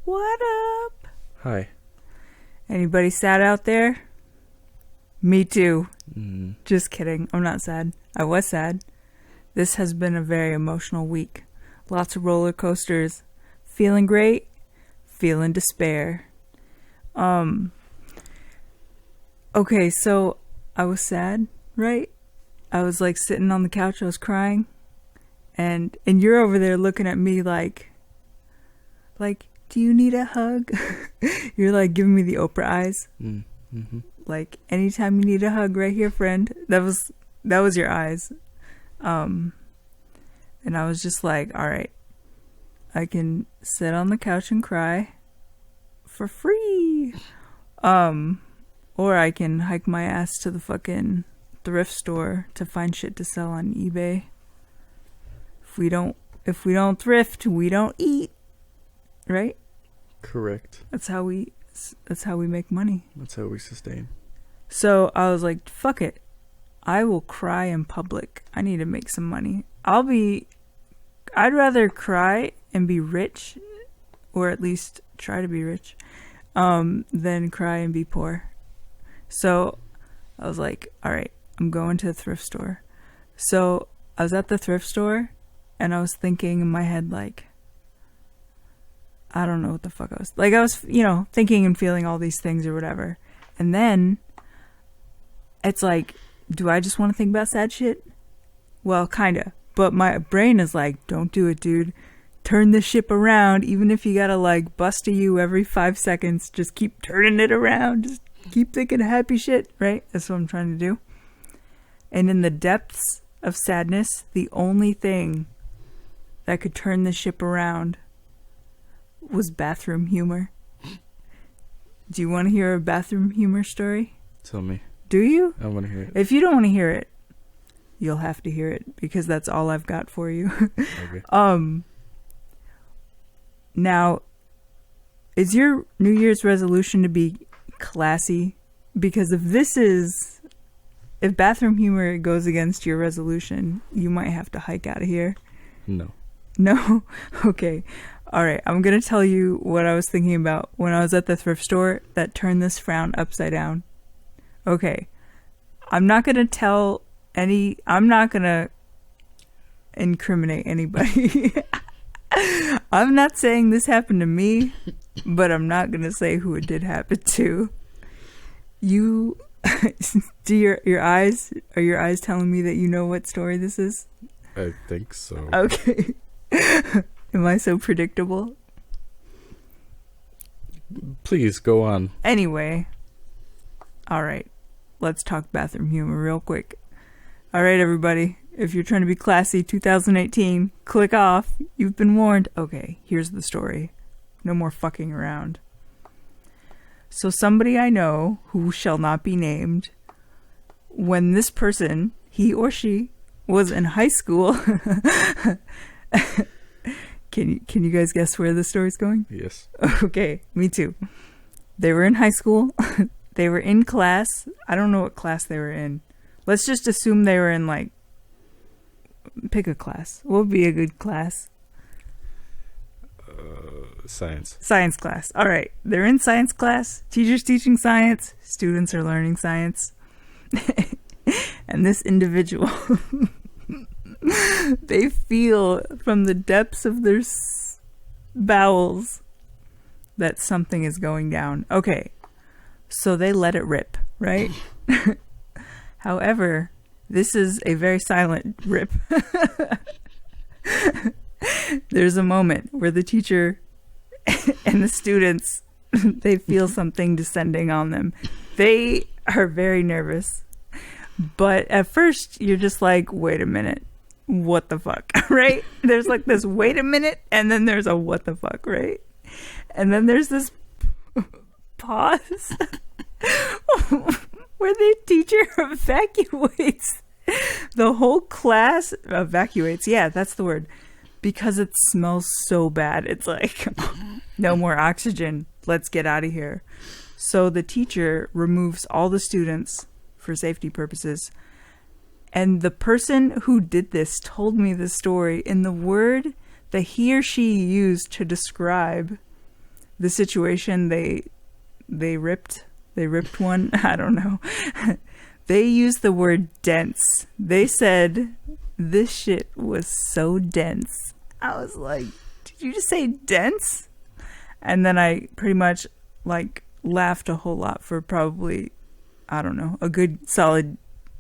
What up? Hi. Anybody sad out there? Me too. Mm. Just kidding. I'm not sad. I was sad. This has been a very emotional week. Lots of roller coasters. Feeling great. Feeling despair. Okay, so I was sad, right? I was like sitting on the couch. I was crying. And you're over there looking at me like, do you need a hug? You're like giving me the Oprah eyes. Mm-hmm. Like, anytime you need a hug, right here, friend. That was your eyes. And I was just like, all right, I can sit on the couch and cry for free. Or I can hike my ass to the fucking thrift store to find shit to sell on eBay. If we don't thrift, we don't eat. Right? Correct. That's how we make money. That's how we sustain. So I was like, fuck it. I will cry in public. I need to make some money. I'd rather cry and be rich, or at least try to be rich, than cry and be poor. So I was like, all right, I'm going to the thrift store. So I was at the thrift store and I was thinking in my head, like, I don't know what the fuck I was thinking and feeling all these things or whatever. And then it's like, do I just want to think about sad shit? Well, kinda. But my brain is like, don't do it, dude. Turn the ship around. Even if you gotta like bust a U every 5 seconds, just keep turning it around. Just keep thinking happy shit, right? That's what I'm trying to do. And in the depths of sadness, the only thing that could turn the ship around was bathroom humor. Do you want to hear a bathroom humor story? Tell me. Do you? I want to hear it. If you don't want to hear it, you'll have to hear it because that's all I've got for you. Okay. Now, is your New Year's resolution to be classy? Because if bathroom humor goes against your resolution, you might have to hike out of here. No. No? Okay. All right. I'm going to tell you what I was thinking about when I was at the thrift store that turned this frown upside down. Okay. I'm not going to incriminate anybody. I'm not saying this happened to me, but I'm not going to say who it did happen to. You, are your eyes telling me that you know what story this is? I think so. Okay. Am I so predictable? Please, go on. Anyway. All right. Let's talk bathroom humor real quick. All right, everybody. If you're trying to be classy, 2018, click off. You've been warned. Okay, here's the story. No more fucking around. So somebody I know, who shall not be named, when this person, he or she, was in high school... Can you guys guess where the story's going? Yes. Okay, me too. They were in high school. They were in class. I don't know what class they were in. Let's just assume they were in, like, pick a class. What would be a good class? Science. Science class. All right. They're in science class. Teacher's teaching science. Students are learning science. And this individual... they feel from the depths of their bowels that something is going down. Okay, so they let it rip, right? However, this is a very silent rip. There's a moment where the teacher and the students, they feel something descending on them. They are very nervous. But at first, you're just like, wait a minute. What the fuck, right? There's like this wait a minute, and then there's a what the fuck, right? And then there's this pause where the teacher evacuates the whole class. Evacuates, yeah, that's the word. Because it smells so bad. It's like, no more oxygen. Let's get out of here. So the teacher removes all the students for safety purposes. And the person who did this told me the story in the word that he or she used to describe the situation they ripped one. I don't know. They used the word dense. They said this shit was so dense. I was like, did you just say dense? And then I pretty much like laughed a whole lot for probably, I don't know, a good solid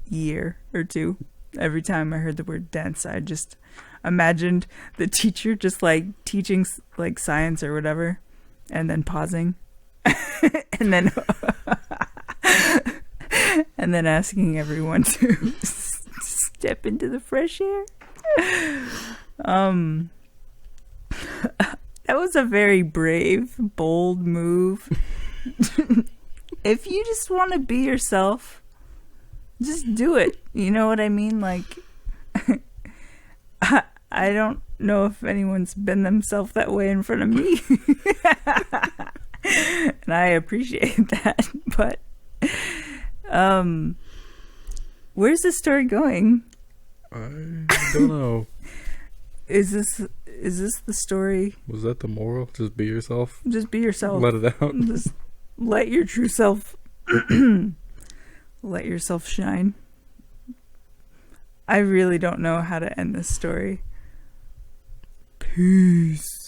year or two. Every time I heard the word dense, I just imagined the teacher just like teaching like science or whatever, and then pausing, and then and then asking everyone to step into the fresh air. That was a very brave, bold move. If you just want to be yourself, just do it. You know what I mean? Like, I don't know if anyone's been themselves that way in front of me. And I appreciate that. But, where's this story going? I don't know. Is this the story? Was that the moral? Just be yourself? Just be yourself. Let it out. Just let your true self let yourself shine. I really don't know how to end this story. Peace.